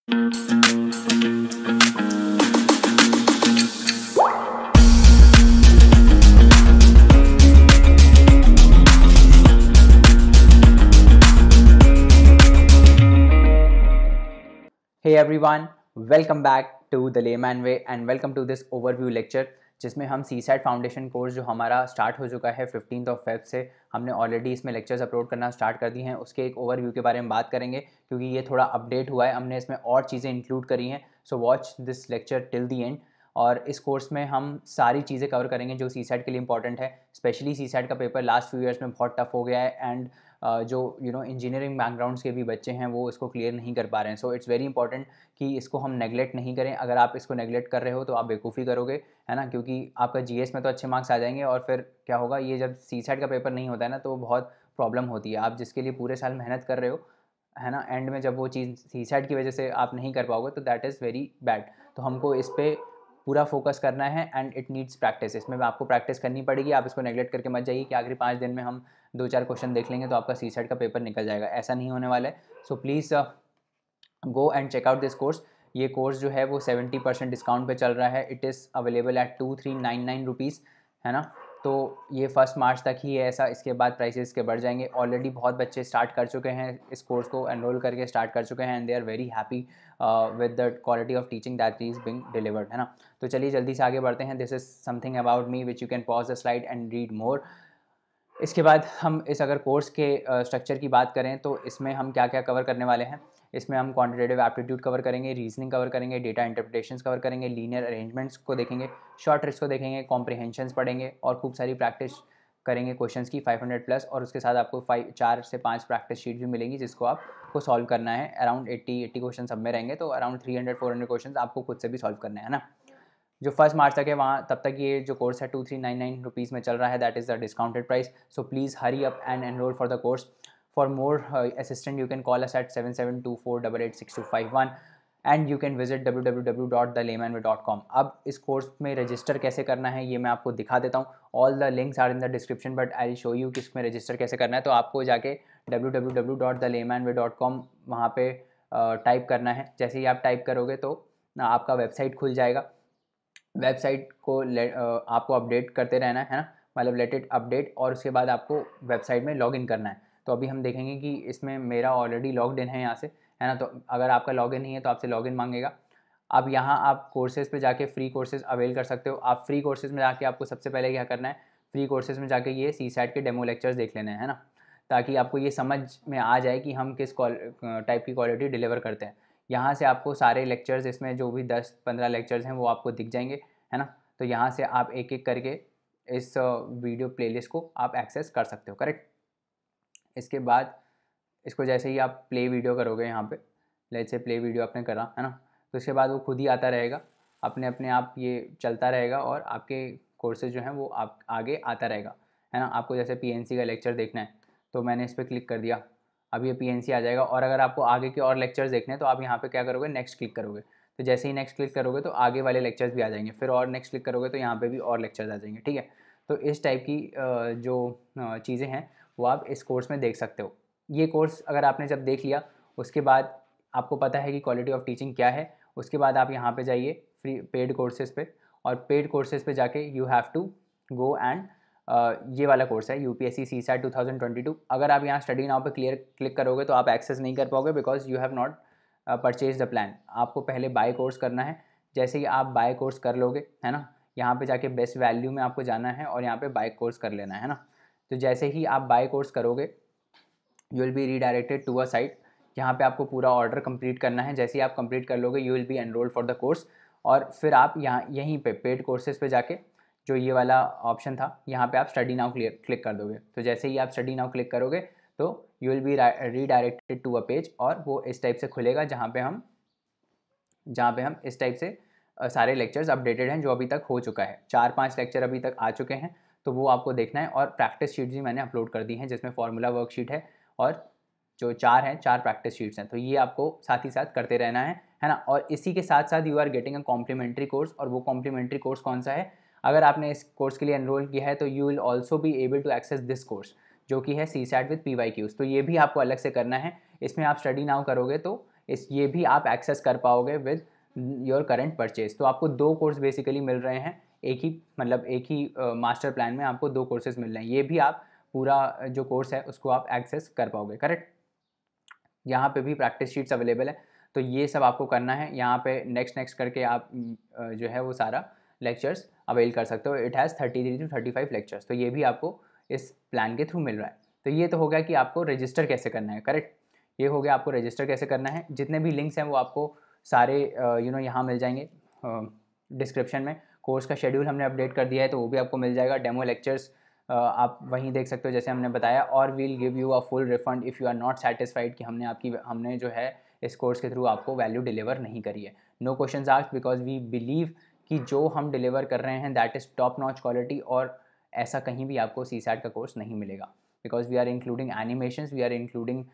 Hey everyone, welcome back to the Layman Way and welcome to this overview lecture जिसमें हम CSAT foundation course जो हमारा start हो चुका है 15 फेब से, हमने ऑलरेडी इसमें लेक्चर्स अपलोड करना स्टार्ट कर दी हैं। उसके एक ओवरव्यू के बारे में बात करेंगे क्योंकि ये थोड़ा अपडेट हुआ है, हमने इसमें और चीज़ें इंक्लूड करी हैं। So watch this lecture till the and. और इस कोर्स में हम सारी चीज़ें कवर करेंगे जो CSAT के लिए इंपॉर्टेंट है। स्पेशली CSAT का पेपर लास्ट फ्यू ईयर्स में बहुत टफ हो गया है एंड जो इंजीनियरिंग बैकग्राउंड्स के भी बच्चे हैं वो इसको क्लियर नहीं कर पा रहे हैं। सो इट्स वेरी इंपॉर्टेंट कि इसको हम नेगलेक्ट नहीं करें। अगर आप इसको नेगलेक्ट कर रहे हो तो आप बेवकूफ़ी करोगे, है ना, क्योंकि आपका GS में तो अच्छे मार्क्स आ जाएंगे और फिर क्या होगा, ये जब CSAT का पेपर नहीं होता है ना तो बहुत प्रॉब्लम होती है। आप जिसके लिए पूरे साल मेहनत कर रहे हो, है ना, एंड में जब वो चीज़ CSAT की वजह से आप नहीं कर पाओगे तो दैट इज़ वेरी बैड। तो हमको इस पर पूरा फोकस करना है एंड इट नीड्स प्रैक्टिस। इसमें आपको प्रैक्टिस करनी पड़ेगी। आप इसको नेगलेक्ट करके मत जाइए कि आखिरी 5 दिन में हम 2-4 क्वेश्चन देख लेंगे तो आपका CSAT का पेपर निकल जाएगा। ऐसा नहीं होने वाला है। So please go and check out this course. ये कोर्स जो है वो 70% डिस्काउंट पे चल रहा है। It is available at 2399 rupees, है ना। तो ये 1 मार्च तक ही है ऐसा, इसके बाद प्राइसेस के बढ़ जाएंगे। ऑलरेडी बहुत बच्चे स्टार्ट कर चुके हैं, इस कोर्स को एनरोल करके स्टार्ट कर चुके हैं and they are very happy with the quality of teaching that is being delivered, है ना। तो चलिए जल्दी से आगे बढ़ते हैं। This is something about me which you can pause the slide and read more. इसके बाद हम इस अगर कोर्स के स्ट्रक्चर की बात करें तो इसमें हम क्या क्या कवर करने वाले हैं। इसमें हम क्वांटिटेटिव एप्टीट्यूड कवर करेंगे, रीजनिंग कवर करेंगे, डेटा इंटरप्रिटेशंस कवर करेंगे, लीनियर अरेंजमेंट्स को देखेंगे, शॉर्ट ट्रिक्स को देखेंगे, कॉम्प्रिहेंशंस पढ़ेंगे और खूब सारी प्रैक्टिस करेंगे क्वेश्चंस की 500 प्लस। और उसके साथ आपको 4 से 5 प्रैक्टिस शीट भी मिलेंगी जिसको आपको सॉल्व करना है। अराउंड 80 क्वेश्चन सब में रहेंगे, तो अराउंड 300-400 क्वेश्चन आपको खुद से भी सॉल्व करना है ना। जो 1 मार्च तक है वहाँ तब तक ये जो कोर्स है 2399 रुपीज़ में चल रहा है। That is the discounted price. So please hurry up and enrol for the course. For more assistant you can call us at 7724886251 and you can visit www.thelaymanway.com। अब इस कोर्स में रजिस्टर कैसे करना है ये मैं आपको दिखा देता हूँ। All the links are in the description but I will show you कि इसमें रजिस्टर कैसे करना है। तो आपको जाके www.thelaymanway.com वहाँ पे टाइप करना है। जैसे ही आप टाइप करोगे तो आपका वेबसाइट खुल जाएगा। वेबसाइट को आपको अपडेट करते रहना है ना, मतलब लेट इट अपडेट, और उसके बाद आपको वेबसाइट में लॉगिन करना है। तो अभी हम देखेंगे कि इसमें मेरा ऑलरेडी लॉग्ड इन है यहाँ से, है ना। तो अगर आपका लॉगिन नहीं है तो आपसे लॉगिन मांगेगा। अब यहाँ आप कोर्सेज़ पे जाके फ्री कोर्सेज़ अवेल कर सकते हो। आप फ्री कोर्सेज़ में जाके आपको सबसे पहले क्या करना है, फ्री कोर्सेज़ में जाके ये CSAT के डेमो लेक्चर्स देख लेने हैं, है ना, ताकि आपको ये समझ में आ जाए कि हम किस टाइप की क्वालिटी डिलीवर करते हैं। यहाँ से आपको सारे लेक्चर्स, इसमें जो भी 10-15 लेक्चर्स हैं वो आपको दिख जाएंगे, है ना। तो यहाँ से आप एक एक करके इस वीडियो प्लेलिस्ट को आप एक्सेस कर सकते हो, करेक्ट। इसके बाद इसको जैसे ही आप प्ले वीडियो करोगे, यहाँ पे लेट्स से प्ले वीडियो आपने करा, है ना, तो इसके बाद वो खुद ही आता रहेगा, अपने अपने आप ये चलता रहेगा और आपके कोर्सेज जो हैं वो आप आगे आता रहेगा, है ना। आपको जैसे PNC का लेक्चर देखना है तो मैंने इस पर क्लिक कर दिया, अब ये PNC आ जाएगा। और अगर आपको आगे के और लेक्चर्स देखने हैं तो आप यहाँ पे क्या करोगे, नेक्स्ट क्लिक करोगे। तो जैसे ही नेक्स्ट क्लिक करोगे तो आगे वाले लेक्चर्स भी आ जाएंगे, फिर और नेक्स्ट क्लिक करोगे तो यहाँ पे भी और लेक्चर्स आ जाएंगे, ठीक है। तो इस टाइप की जो चीज़ें हैं वो आप इस कोर्स में देख सकते हो। ये कोर्स अगर आपने जब देख लिया उसके बाद आपको पता है कि क्वालिटी ऑफ टीचिंग क्या है, उसके बाद आप यहाँ पे जाइए फ्री पेड कोर्सेज़ पे, और पेड कोर्सेज़ पे जाके you have to go and ये वाला कोर्स है UPSC CSAT 2022। अगर आप यहाँ स्टडी नाउ पे क्लिक करोगे तो आप एक्सेस नहीं कर पाओगे because you have not purchase the plan. आपको पहले बाय कोर्स करना है। जैसे ही आप बाय कोर्स कर लोगे, है ना, यहाँ पे जाके बेस्ट वैल्यू में आपको जाना है और यहाँ पे बाय कोर्स कर लेना है ना। तो जैसे ही आप बाय कोर्स करोगे you will be redirected to a site, यहाँ पे आपको पूरा ऑर्डर कंप्लीट करना है। जैसे ही आप कंप्लीट कर लोगे you will B enrolled for the course, और फिर आप यहाँ यहीं पे पेड कोर्सेज पे जाके जो ये वाला ऑप्शन था यहाँ पे आप स्टडी नाउ क्लिक कर दोगे। तो जैसे ही आप स्टडी नाउ क्लिक करोगे तो you will be redirected to a page, और वो इस टाइप से खुलेगा जहाँ पे हम इस टाइप से सारे लेक्चर्स अपडेटेड हैं जो अभी तक हो चुका है। 4-5 लेक्चर अभी तक आ चुके हैं तो वो आपको देखना है। और प्रैक्टिस शीट्स भी मैंने अपलोड कर दी हैं जिसमें फॉर्मूला वर्कशीट है और जो 4 प्रैक्टिस शीट्स हैं। तो ये आपको साथ ही साथ करते रहना है ना। और इसी के साथ साथ you are getting a complimentary course. और वो कॉम्प्लीमेंट्री कोर्स कौन सा है, अगर आपने इस कोर्स के लिए एनरोल किया है तो you will also be able to access this course जो कि है CSAT विद PYQs। तो ये भी आपको अलग से करना है। इसमें आप स्टडी नाउ करोगे तो ये भी आप एक्सेस कर पाओगे विद योर करंट परचेज। तो आपको 2 कोर्स बेसिकली मिल रहे हैं, एक ही मास्टर प्लान में आपको 2 कोर्सेज मिल रहे हैं। ये भी आप पूरा जो कोर्स है उसको आप एक्सेस कर पाओगे, करेक्ट। यहाँ पे भी प्रैक्टिस शीट्स अवेलेबल है, तो ये सब आपको करना है। यहाँ पे नेक्स्ट करके आप जो है वो सारा लेक्चर्स अवेल कर सकते हो। इट हैज़ 33 to 35 लेक्चर्स, तो ये भी आपको इस प्लान के थ्रू मिल रहा है। तो ये तो हो गया कि आपको रजिस्टर कैसे करना है, करेक्ट। ये हो गया आपको रजिस्टर कैसे करना है। जितने भी लिंक्स हैं वो आपको सारे यहाँ मिल जाएंगे डिस्क्रिप्शन में। कोर्स का शेड्यूल हमने अपडेट कर दिया है तो वो भी आपको मिल जाएगा। डेमो लेक्चर्स आप वहीं देख सकते हो जैसे हमने बताया। और we'll give you a full refund if you are not satisfied कि हमने जो है इस कोर्स के थ्रू आपको वैल्यू डिलीवर नहीं करी है। No questions asked because we believe कि जो हम डिलीवर कर रहे हैं that is top notch quality, और ऐसा कहीं भी आपको CSAT का कोर्स नहीं मिलेगा। Because we are including animations, we are including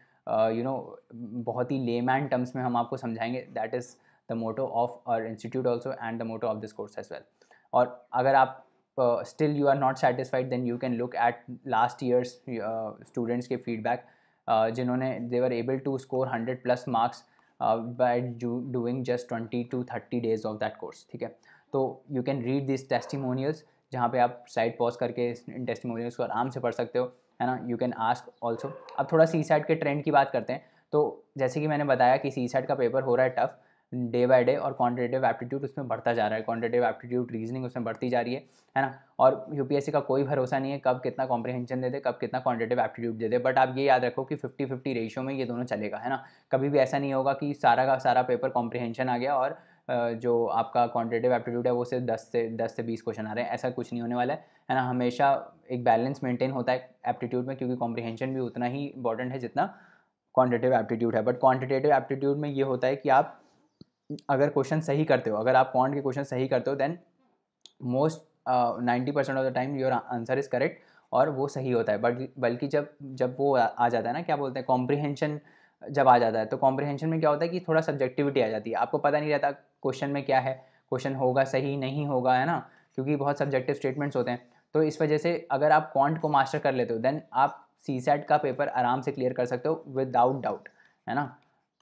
बहुत ही लेमैन टर्म्स में हम आपको समझाएंगे। That is the motto of our institute also and the motto of this course as well. और अगर आप still you are not satisfied then you can look at last year's students के feedback जिन्होंने they were able to score 100+ marks by doing just 20 to 30 days of that course, ठीक है। तो you can read these testimonials जहाँ पे आप side pause करके इन testimonials को आराम से पढ़ सकते हो, है ना। You can ask also. अब थोड़ा CSAT के ट्रेंड की बात करते हैं। तो जैसे कि मैंने बताया कि CSAT का पेपर हो रहा है टफ डे बाय डे, और क्वांटिटेटिव एप्टीट्यूड उसमें बढ़ता जा रहा है, क्वांटिटेटिव एप्टीट्यूड रीजनिंग उसमें बढ़ती जा रही है ना। और UPSC का कोई भरोसा नहीं है कब कितना कॉम्प्रिहेंशन दे दे, कब कितना quantitative aptitude they they. But आप ये याद रखो कि 50-50 रेशियो में ये दोनों चलेगा, है ना। कभी भी ऐसा नहीं होगा कि सारा का सारा पेपर कॉम्प्रिहेंशन आ गया और जो आपका क्वांटिटेटिव एप्टीट्यूड है वो सिर्फ 10 से 20 क्वेश्चन आ रहे हैं, ऐसा कुछ नहीं होने वाला है ना। हमेशा एक बैलेंस मेंटेन होता है एप्टीट्यूड में, क्योंकि कॉम्प्रिहेंशन भी उतना ही इंपॉर्टेंट है जितना क्वांटिटेटिव एप्टीट्यूड है। बट क्वांटिटेटिव एप्टीट्यूड में ये होता है कि आप अगर क्वेश्चन सही करते हो, अगर आप क्वांट के क्वेश्चन सही करते हो then most 90% of the time your answer is correct, और वो सही होता है। बट बल्कि जब वो आ जाता है ना, क्या बोलते हैं, कॉम्प्रिहेंशन जब आ जाता है, तो कॉम्प्रिहेंशन में क्या होता है कि थोड़ा सब्जेक्टिविटी आ जाती है। आपको पता नहीं रहता क्वेश्चन में क्या है, क्वेश्चन होगा सही नहीं होगा, है ना, क्योंकि बहुत सब्जेक्टिव स्टेटमेंट्स होते हैं। तो इस वजह से अगर आप क्वांट को मास्टर कर लेते हो देन आप CSAT का पेपर आराम से क्लियर कर सकते हो विदाउट डाउट, है ना।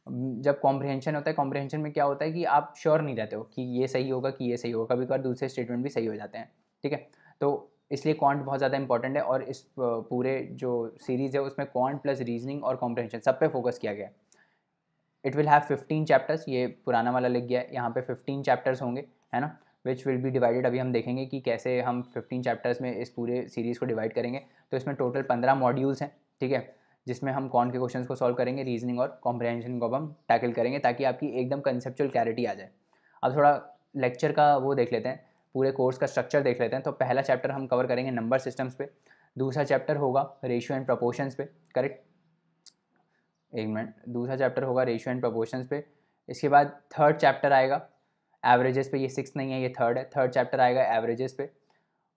जब कॉम्प्रिहेंशन होता है, कॉम्प्रिहेंशन में क्या होता है कि आप श्योर नहीं रहते हो कि ये सही होगा कि ये सही होगा, कभी कभार दूसरे स्टेटमेंट भी सही हो जाते हैं, ठीक है। तो इसलिए क्वांट बहुत ज़्यादा इंपॉर्टेंट है, और इस पूरे जो सीरीज़ है उसमें क्वांट प्लस रीजनिंग और कॉम्प्रिहेंशन सब पे फोकस किया गया है। इट विल हैव 15 चैप्टर्स, ये पुराना वाला लिख गया है, यहाँ पे 15 चैप्टर्स होंगे, है ना, विच विल बी डिवाइडेड। अभी हम देखेंगे कि कैसे हम 15 चैप्टर्स में इस पूरे सीरीज़ को डिवाइड करेंगे। तो इसमें टोटल 15 मॉड्यूल्स हैं, ठीक है, जिसमें हम कौन के क्वेश्चंस को सॉल्व करेंगे, रीजनिंग और कॉम्प्रिहेंशन को हम टैकल करेंगे, ताकि आपकी एकदम कंसेप्चुअल क्लैरिटी आ जाए। अब थोड़ा लेक्चर का वो देख लेते हैं, पूरे कोर्स का स्ट्रक्चर देख लेते हैं। तो पहला चैप्टर हम कवर करेंगे नंबर सिस्टम्स पे, दूसरा चैप्टर होगा रेशियो एंड प्रपोर्शंस पे, करेक्ट, एक मिनट, दूसरा चैप्टर होगा रेशियो एंड प्रपोर्शंस पे। इसके बाद थर्ड चैप्टर आएगा एवरेजेस पे, ये 6 नहीं है, ये थर्ड है। थर्ड चैप्टर आएगा एवरेजेस पे,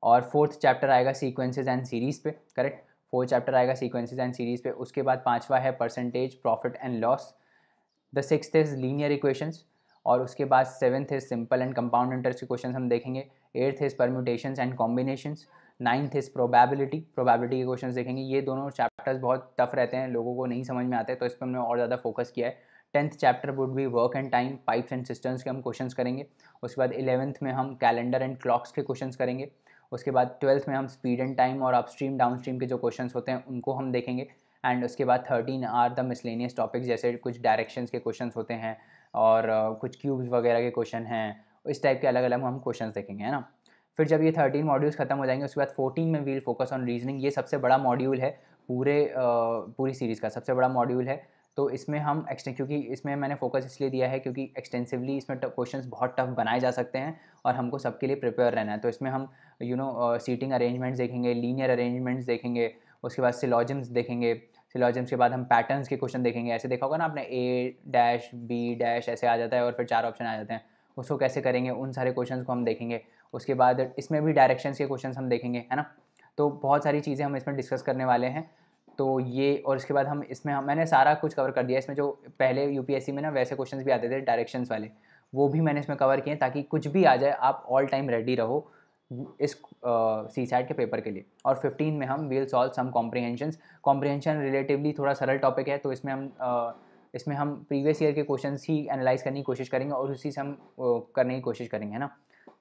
और फोर्थ चैप्टर आएगा सीक्वेंसेस एंड सीरीज़ पे, करेक्ट, फोर्थ चैप्टर आएगा सीक्वेंसेस एंड सीरीज़ पे। उसके बाद पांचवा है percentage, profit and loss. The sixth is linear equations, और उसके बाद seventh is simple and compound interest के क्वेश्चन हम देखेंगे। Eighth is permutations and combinations. Ninth is probability के क्वेश्चन देखेंगे। ये दोनों चैप्टर्स बहुत टफ रहते हैं, लोगों को नहीं समझ में आते, तो इस पर हमने और ज़्यादा फोकस किया है। 10th chapter would be work and time, pipes and systems के हम क्वेश्चंस करेंगे। उसके बाद 11th में हम कैलेंडर एंड क्लॉक्स के क्वेश्चंस करेंगे। उसके बाद 12th में हम स्पीड एंड टाइम और अपस्ट्रीम डाउनस्ट्रीम के जो क्वेश्चंस होते हैं उनको हम देखेंगे। एंड उसके बाद 13 आर द मिसलेनियस टॉपिक्स, जैसे कुछ डायरेक्शंस के क्वेश्चंस होते हैं और कुछ क्यूब्स वगैरह के क्वेश्चन हैं, इस टाइप के अलग अलग हम क्वेश्चंस देखेंगे, है ना। फिर जब ये 13 मॉड्यूल्स खत्म हो जाएंगे उसके बाद 14 में वील फोकस ऑन रीजनिंग। ये सबसे बड़ा मॉड्यूल है पूरी सीरीज़ का, सबसे बड़ा मॉड्यूल है। तो इसमें हम क्योंकि इसमें मैंने फोकस इसलिए दिया है क्योंकि एक्सटेंसिवली इसमें क्वेश्चंस बहुत टफ बनाए जा सकते हैं और हमको सबके लिए प्रिपेयर रहना है। तो इसमें हम सीटिंग अरेंजमेंट्स देखेंगे, लीनियर अरेंजमेंट्स देखेंगे, उसके बाद सिलॉजिम्स देखेंगे। सिलॉजिम्स के बाद हम पैटर्न्स के क्वेश्चन देखेंगे। ऐसे देखा होगा ना आपने, A-B- ऐसे आ जाता है और फिर 4 ऑप्शन आ जाते हैं, उसको कैसे करेंगे, उन सारे क्वेश्चंस को हम देखेंगे। उसके बाद इसमें भी डायरेक्शंस के क्वेश्चंस हम देखेंगे, है ना। तो बहुत सारी चीज़ें हम इसमें डिस्कस करने वाले हैं। तो ये, और इसके बाद मैंने सारा कुछ कवर कर दिया। इसमें जो पहले UPSC में ना वैसे क्वेश्चंस भी आते थे डायरेक्शंस वाले, वो भी मैंने इसमें कवर किए, ताकि कुछ भी आ जाए आप ऑल टाइम रेडी रहो इस CSAT के पेपर के लिए। और 15 में हम will solve some comprehension relatively थोड़ा सरल टॉपिक है, तो इसमें हम इसमें हम प्रीवियस ईयर के क्वेश्चंस ही एनालाइज करने की कोशिश करेंगे और उसी से हम करने की कोशिश करेंगे, है ना।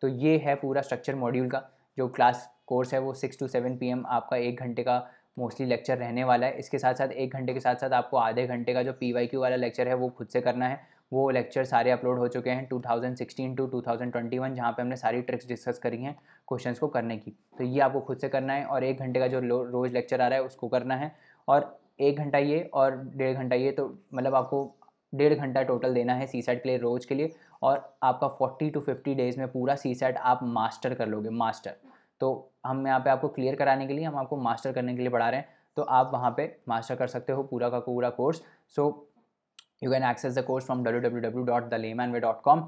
तो ये है पूरा स्ट्रक्चर मॉड्यूल का। जो क्लास कोर्स है वो 6 to 7 PM आपका 1 घंटे का मोस्टली लेक्चर रहने वाला है। इसके साथ साथ 1 घंटे के साथ साथ आपको आधे घंटे का जो PYQ वाला लेक्चर है वो खुद से करना है। वो लेक्चर सारे अपलोड हो चुके हैं 2016 to 2021, जहाँ पे हमने सारी ट्रिक्स डिस्कस करी हैं क्वेश्चंस को करने की। तो ये आपको खुद से करना है और 1 घंटे का जो रोज़ लेक्चर आ रहा है उसको करना है, और 1 घंटा ये और 1.5 घंटा ये, तो मतलब आपको 1.5 घंटा टोटल देना है CSAT के लिए रोज़ के लिए। और आपका 40 to 50 डेज़ में पूरा CSAT आप मास्टर कर लोगे, मास्टर। तो हम यहाँ पे आपको क्लियर कराने के लिए, हम आपको मास्टर करने के लिए पढ़ा रहे हैं, तो आप वहाँ पे मास्टर कर सकते हो पूरा का पूरा course. So you can access the course from www.thelaymanway.com।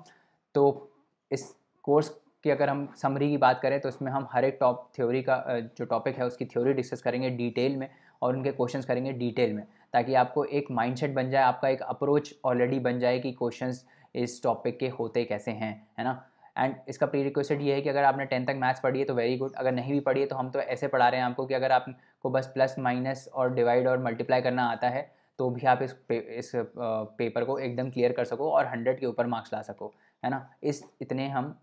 तो इस कोर्स की अगर हम समरी की बात करें तो इसमें हम हर एक टॉप थ्योरी का जो टॉपिक है उसकी थ्योरी डिस्कस करेंगे डिटेल में, और उनके क्वेश्चंस करेंगे डिटेल में, ताकि आपको एक माइंडसेट बन जाए, आपका एक अप्रोच ऑलरेडी बन जाए कि क्वेश्चंस इस टॉपिक के होते कैसे हैं, है ना। एंड इसका प्री रिक्वेस्ट ये है कि अगर आपने 10th तक मैथ्स पढ़ी है तो वेरी गुड, अगर नहीं भी पढ़ी है तो हम तो ऐसे पढ़ा रहे हैं आपको कि अगर आपको बस प्लस माइनस और डिवाइड और मल्टीप्लाई करना आता है तो भी आप इस पेपर को एकदम क्लियर कर सको और 100 के ऊपर मार्क्स ला सको, है ना। इतने हम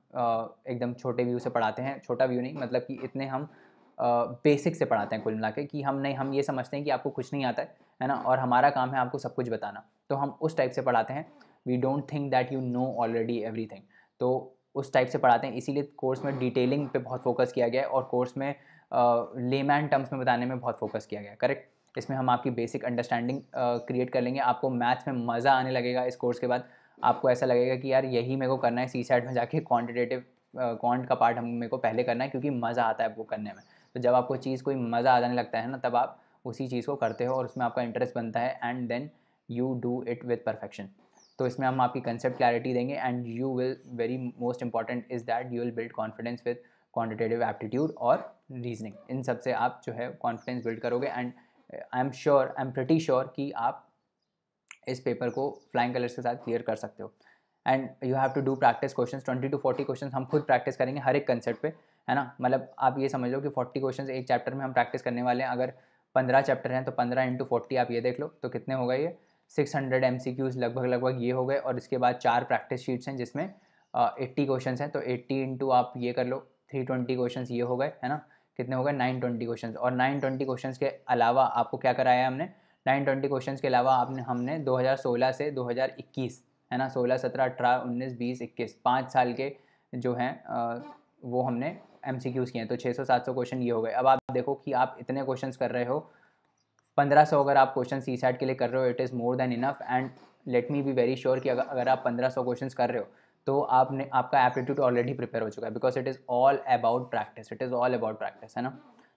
एकदम छोटे व्यू से पढ़ाते हैं, छोटा व्यू नहीं मतलब कि इतने हम बेसिक से पढ़ाते हैं कुल मिला के, कि हम ये समझते हैं कि आपको कुछ नहीं आता है ना, और हमारा काम है आपको सब कुछ बताना, तो हम उस टाइप से पढ़ाते हैं। We don't think that you know already everything, तो उस टाइप से पढ़ाते हैं। इसीलिए कोर्स में डिटेलिंग पे बहुत फोकस किया गया है और कोर्स में लेमैन टर्म्स में बताने में बहुत फोकस किया गया है, करेक्ट। इसमें हम आपकी बेसिक अंडरस्टैंडिंग क्रिएट कर लेंगे, आपको मैथ्स में मज़ा आने लगेगा इस कोर्स के बाद। आपको ऐसा लगेगा कि यार यही मेरे को करना है, CSAT में जाके क्वान्टिटेटिव क्वांट का पार्ट मेरे को पहले करना है, क्योंकि मज़ा आता है वो करने में। तो जब आपको चीज़ कोई मज़ा आने लगता है ना, तब आप उसी चीज़ को करते हो और उसमें आपका इंटरेस्ट बनता है, and then you do it with perfection. तो इसमें हम आपकी कंसेप्ट क्लैरिटी देंगे, and you will very most important is that you will build confidence with quantitative aptitude और रीजनिंग। इन सब से आप जो है कॉन्फिडेंस बिल्ड करोगे, and I am pretty sure कि आप इस पेपर को फ्लाइंग कलर्स के साथ क्लियर कर सकते हो। And you have to do practice question, 20 to 40 question हम खुद प्रैक्टिस करेंगे हर एक कंसेप्ट पे, है ना। मतलब आप ये समझ लो कि 40 क्वेश्चन एक चैप्टर में हम प्रैक्टिस करने वाले हैं। अगर 15 चैप्टर हैं तो 15 × 40 आप ये देख लो, तो कितने हो गए ये 600 MCQs लगभग ये हो गए। और इसके बाद 4 प्रैक्टिस शीट्स हैं जिसमें 80 क्वेश्चन हैं, तो 80 इंटू आप ये कर लो 320 क्वेश्चन ये हो गए, है ना। कितने हो गए 920 क्वेश्चन। और 920 क्वेश्चन के अलावा आपको क्या कराया हमने, 920 क्वेश्चन के अलावा हमने 2016 से 2021, है ना, 16, 17, 18, 19, 20, 21, 5 साल के जो हैं वो हमने MCQs किए हैं। तो 600-700 क्वेश्चन ये हो गए। अब आप देखो कि आप इतने क्वेश्चंस कर रहे हो, 1500 अगर आप क्वेश्चन CSAT के लिए कर रहे हो, it is more than enough. And let me be very sure कि अगर आप 1500 क्वेश्चन कर रहे हो तो आपका एप्टीट्यूड ऑलरेडी प्रिपेयर हो चुका है, because it is all about practice, it is all about practice, है ना।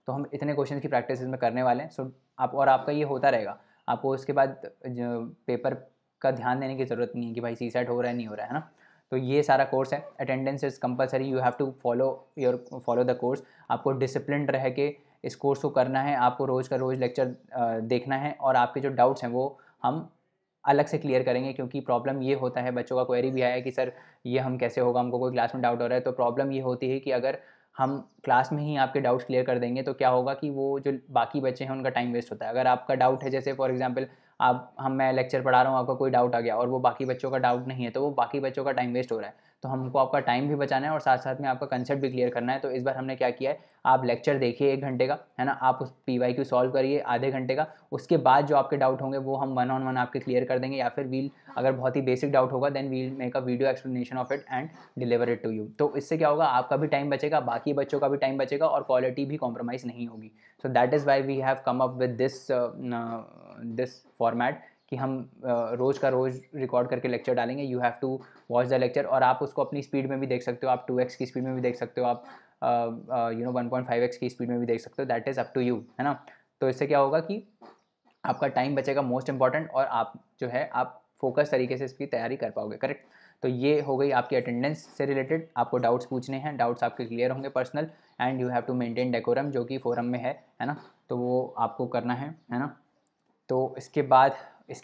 तो हम इतने क्वेश्चन की प्रैक्टिस इसमें करने वाले हैं। सो आपका ये होता रहेगा। आपको उसके बाद पेपर का ध्यान देने की ज़रूरत नहीं है कि भाई CSAT हो रहा है नहीं हो रहा है ना। तो ये सारा कोर्स है। Attendance is compulsory, you have to follow the course. आपको डिसिप्लिन रह के इस कोर्स को करना है, आपको रोज़ का रोज़ लेक्चर देखना है, और आपके जो डाउट्स हैं वो हम अलग से क्लियर करेंगे। क्योंकि प्रॉब्लम ये होता है, बच्चों का क्वेरी भी आया है कि सर ये हम कैसे होगा, हमको कोई क्लास में डाउट हो रहा है। तो प्रॉब्लम ये होती है कि अगर हम क्लास में ही आपके डाउट्स क्लियर कर देंगे तो क्या होगा कि वो जो बाकी बच्चे हैं उनका टाइम वेस्ट होता है। अगर आपका डाउट है, जैसे फॉर एग्जांपल मैं लेक्चर पढ़ा रहा हूँ, आपका कोई डाउट आ गया और वो बाकी बच्चों का डाउट नहीं है, तो वो बाकी बच्चों का टाइम वेस्ट हो रहा है। तो हमको आपका टाइम भी बचाना है और साथ साथ में आपका कंसेप्ट भी क्लियर करना है। तो इस बार हमने क्या किया है, आप लेक्चर देखिए 1 घंटे का, है ना, आप उस PYQ सॉल्व करिए आधे घंटे का। उसके बाद जो आपके डाउट होंगे वो हम 1-on-1 आपके क्लियर कर देंगे, या फिर अगर बहुत ही बेसिक डाउट होगा then we'll make a video explanation of it and deliver it to you. तो इससे क्या होगा, आपका भी टाइम बचेगा, बाकी बच्चों का भी टाइम बचेगा, और क्वालिटी भी कॉम्प्रोमाइज़ नहीं होगी। So that is why we have come up with this format कि हम रोज़ का रोज़ रिकॉर्ड करके लेक्चर डालेंगे। You have to watch the lecture, और आप उसको अपनी स्पीड में भी देख सकते हो, आप 2x की स्पीड में भी देख सकते हो, आप 1.5x की स्पीड में भी देख सकते हो, that is up to you, है ना। तो इससे क्या होगा कि आपका टाइम बचेगा मोस्ट इंपॉर्टेंट, और आप जो है आप फोकस तरीके से इसकी तैयारी कर पाओगे, करेक्ट। तो ये हो गई आपकी अटेंडेंस से रिलेटेड। आपको डाउट्स पूछने हैं, डाउट्स आपके क्लियर होंगे personal, and you have to maintain decorum जो कि फोरम में है ना। तो वो आपको करना है ना। तो इसके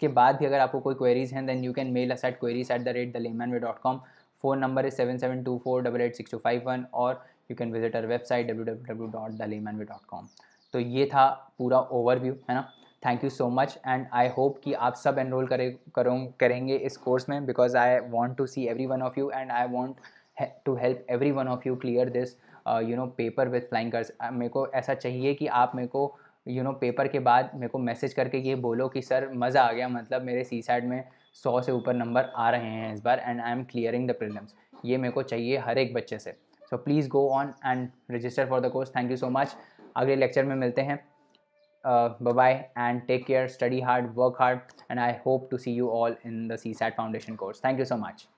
बाद भी अगर आपको कोई क्वेरीज़ हैं then you can mail us at queries@thelaymanway.com। Phone number is 7724886251, और you can visit our website www.thelaymanway.com। तो ये था पूरा ओवरव्यू, है ना। Thank you so much and I hope कि आप सब एनरोल करेंगे इस कोर्स में, because I want to see every one of you and I want to help every one of you clear this paper with flying colours. मेरे को ऐसा चाहिए कि आप मेरे को पेपर के बाद मेरे को मैसेज करके ये बोलो कि सर मज़ा आ गया, मतलब मेरे CSAT में 100 से ऊपर नंबर आ रहे हैं इस बार and I am clearing the prelims. ये मेरे को चाहिए हर एक बच्चे से। So please go on and register for the course. Thank you so much. अगले लेक्चर में मिलते हैं। Bye bye and take care, study hard, work hard, and I hope to see you all in the CSAT Foundation course. Thank you so much.